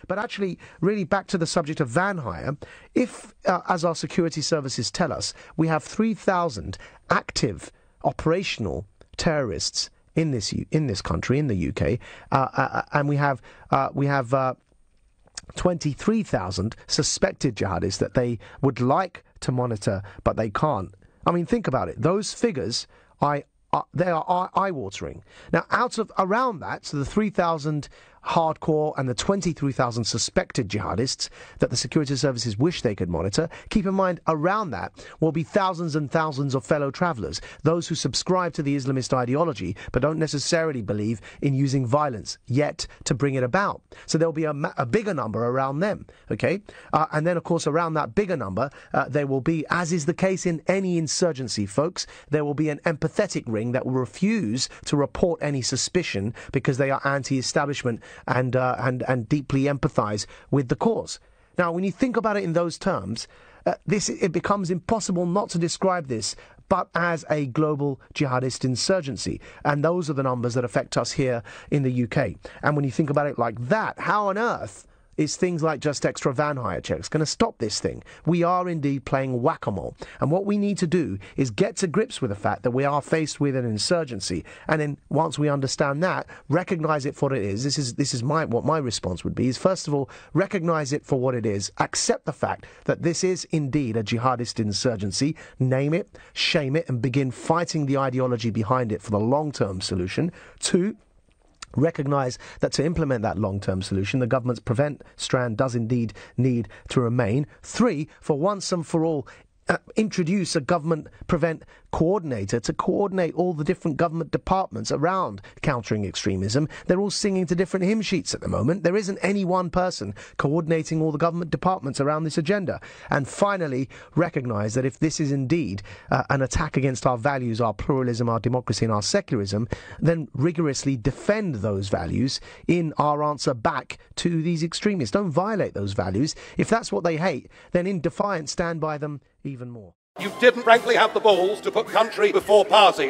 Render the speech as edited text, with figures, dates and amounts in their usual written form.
But actually, really back to the subject of van hire, if, as our security services tell us, we have 3,000 active operational terrorists in this country, in the UK, and we have 23,000 suspected jihadists that they would like to monitor, but they can't. I mean, think about it. Those figures, they are eye-watering. Now, around that, so the 3,000 hardcore and the 23,000 suspected jihadists that the security services wish they could monitor, keep in mind around that will be thousands and thousands of fellow travellers, those who subscribe to the Islamist ideology but don't necessarily believe in using violence yet to bring it about. So there'll be a bigger number around them, okay? And then, of course, around that bigger number, there will be, as is the case in any insurgency, folks, there will be an empathetic ring that will refuse to report any suspicion because they are anti-establishment and deeply empathise with the cause. Now, when you think about it in those terms, it becomes impossible not to describe this but as a global jihadist insurgency. And those are the numbers that affect us here in the UK. And when you think about it like that, how on earth is things like just extra van hire checks going to stop this thing? We are indeed playing whack-a-mole. And what we need to do is get to grips with the fact that we are faced with an insurgency. And then once we understand that, recognise it for what it is. This is what my response would be, is first of all, recognise it for what it is. Accept the fact that this is indeed a jihadist insurgency. Name it, shame it, and begin fighting the ideology behind it for the long-term solution. 2, recognise that to implement that long-term solution, the government's prevent strand does indeed need to remain. 3, for once and for all, introduce a government prevent coordinator to coordinate all the different government departments around countering extremism. They're all singing to different hymn sheets at the moment. There isn't any one person coordinating all the government departments around this agenda. And finally, recognise that if this is indeed an attack against our values, our pluralism, our democracy and our secularism, then rigorously defend those values in our answer back to these extremists. Don't violate those values. If that's what they hate, then in defiance stand by them even more. You didn't frankly have the balls to put country before party.